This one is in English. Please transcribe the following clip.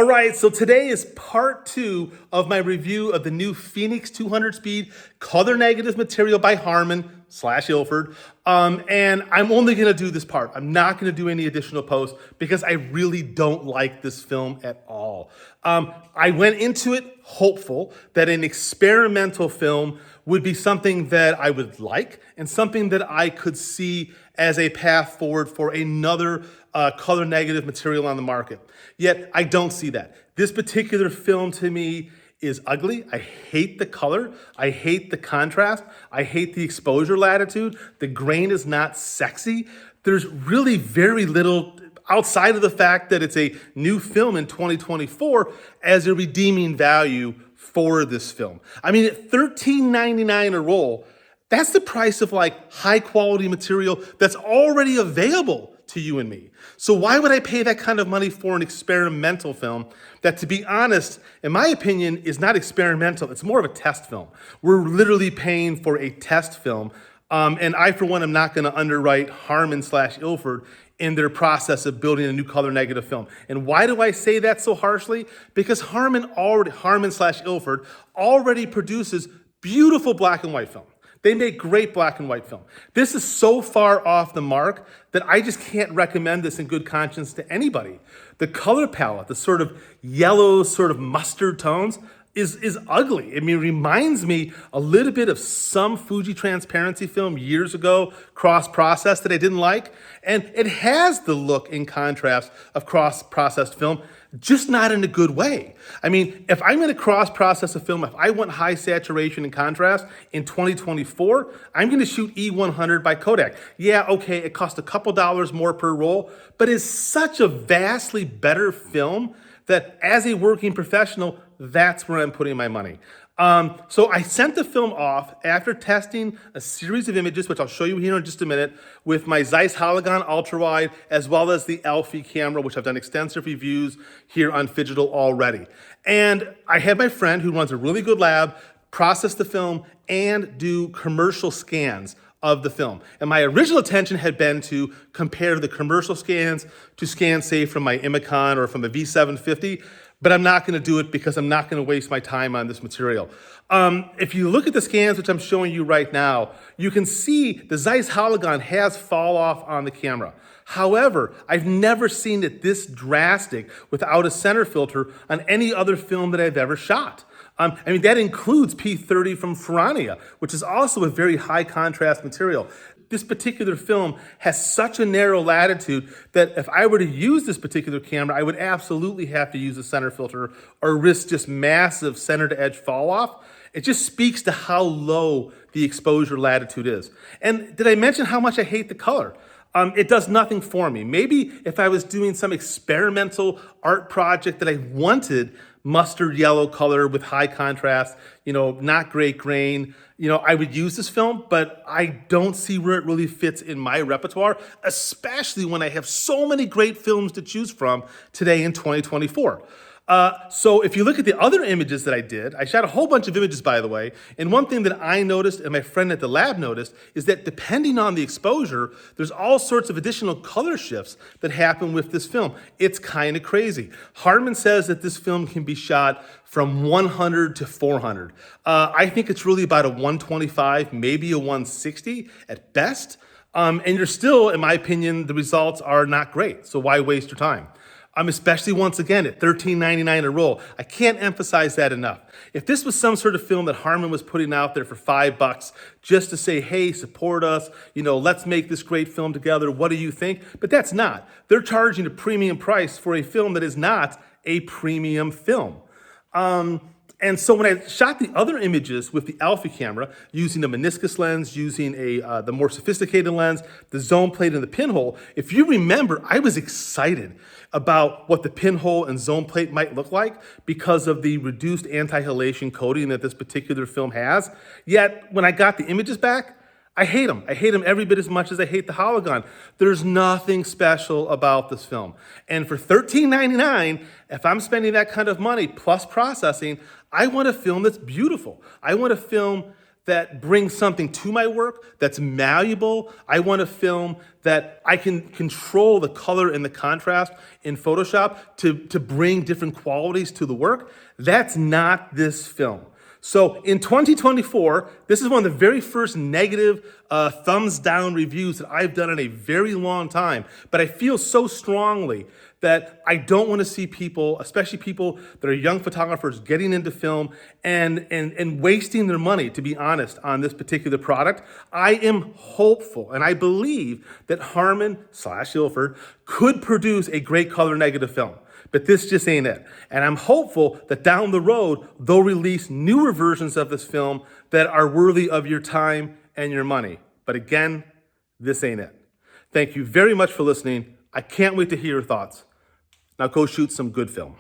All right, so today is part 2 of my review of the new Phoenix 200 speed color negative material by Harman / Ilford. And I'm only gonna do this part. I'm not gonna do any additional posts because I really don't like this film at all. I went into it hopeful that an experimental film would be something that I would like and something that I could see as a path forward for another color negative material on the market. Yet I don't see that. This particular film to me is ugly. I hate the color. I hate the contrast. I hate the exposure latitude. The grain is not sexy. There's really very little outside of the fact that it's a new film in 2024 as a redeeming value for this film. I mean, at $13.99 a roll, that's the price of like high quality material that's already available to you and me. So why would I pay that kind of money for an experimental film that, to be honest, in my opinion, is not experimental? It's more of a test film. We're literally paying for a test film. And I, for one, am not going to underwrite Harman / Ilford in their process of building a new color negative film. And why do I say that so harshly? Because Harman / Ilford already produces beautiful black and white film. They make great black and white film. This is so far off the mark that I just can't recommend this in good conscience to anybody. The color palette, the sort of yellow, sort of mustard tones, is ugly. I mean, it reminds me a little bit of some Fuji transparency film years ago, cross-processed, that I didn't like. And it has the look in contrast of cross-processed film, just not in a good way. I mean, if I'm gonna cross-process a film, if I want high saturation and contrast in 2024, I'm gonna shoot E100 by Kodak. Yeah, okay, it costs a couple dollars more per roll, but it's such a vastly better film that as a working professional, that's where I'm putting my money. So I sent the film off after testing a series of images, which I'll show you here in just a minute, with my Zeiss Hologon ultrawide, as well as the Alfie camera, which I've done extensive reviews here on Phygital already. And I had my friend who runs a really good lab process the film and do commercial scans of the film. And my original intention had been to compare the commercial scans to scans, say, from my Imicon or from a V750, but I'm not gonna do it because I'm not gonna waste my time on this material. If you look at the scans, which I'm showing you right now, you can see the Zeiss Hologon has fall off on the camera. However, I've never seen it this drastic without a center filter on any other film that I've ever shot. I mean, that includes P30 from Ferrania, which is also a very high contrast material. This particular film has such a narrow latitude that if I were to use this particular camera, I would absolutely have to use a center filter or risk just massive center to edge fall off. It just speaks to how low the exposure latitude is. And did I mention how much I hate the color? It does nothing for me. Maybe if I was doing some experimental art project that I wanted mustard yellow color with high contrast, not great grain, I would use this film, but I don't see where it really fits in my repertoire, especially when I have so many great films to choose from today in 2024. So if you look at the other images that I did, I shot a whole bunch of images, by the way, and one thing that I noticed and my friend at the lab noticed is that depending on the exposure, there's all sorts of additional color shifts that happen with this film. It's kind of crazy. Harman says that this film can be shot from 100 to 400. I think it's really about a 125, maybe a 160 at best. And you're still, in my opinion, the results are not great. So why waste your time? Especially once again at $13.99 a roll. I can't emphasize that enough. If this was some sort of film that Harman was putting out there for $5 just to say, hey, support us, let's make this great film together, what do you think? But that's not. They're charging a premium price for a film that is not a premium film. And so when I shot the other images with the Alfie camera, using a meniscus lens, using the more sophisticated lens, the zone plate and the pinhole, if you remember, I was excited about what the pinhole and zone plate might look like because of the reduced anti-halation coating that this particular film has. Yet when I got the images back, I hate them. I hate them every bit as much as I hate the Hologon. There's nothing special about this film. And for $13.99, if I'm spending that kind of money plus processing, I want a film that's beautiful. I want a film that brings something to my work that's malleable. I want a film that I can control the color and the contrast in Photoshop to bring different qualities to the work. That's not this film. So in 2024, this is one of the very first negative thumbs down reviews that I've done in a very long time. But I feel so strongly that I don't want to see people, especially people that are young photographers, getting into film and wasting their money, to be honest, on this particular product. I am hopeful and I believe that Harman/Ilford could produce a great color negative film. But this just ain't it. And I'm hopeful that down the road, they'll release newer versions of this film that are worthy of your time and your money. But again, this ain't it. Thank you very much for listening. I can't wait to hear your thoughts. Now go shoot some good film.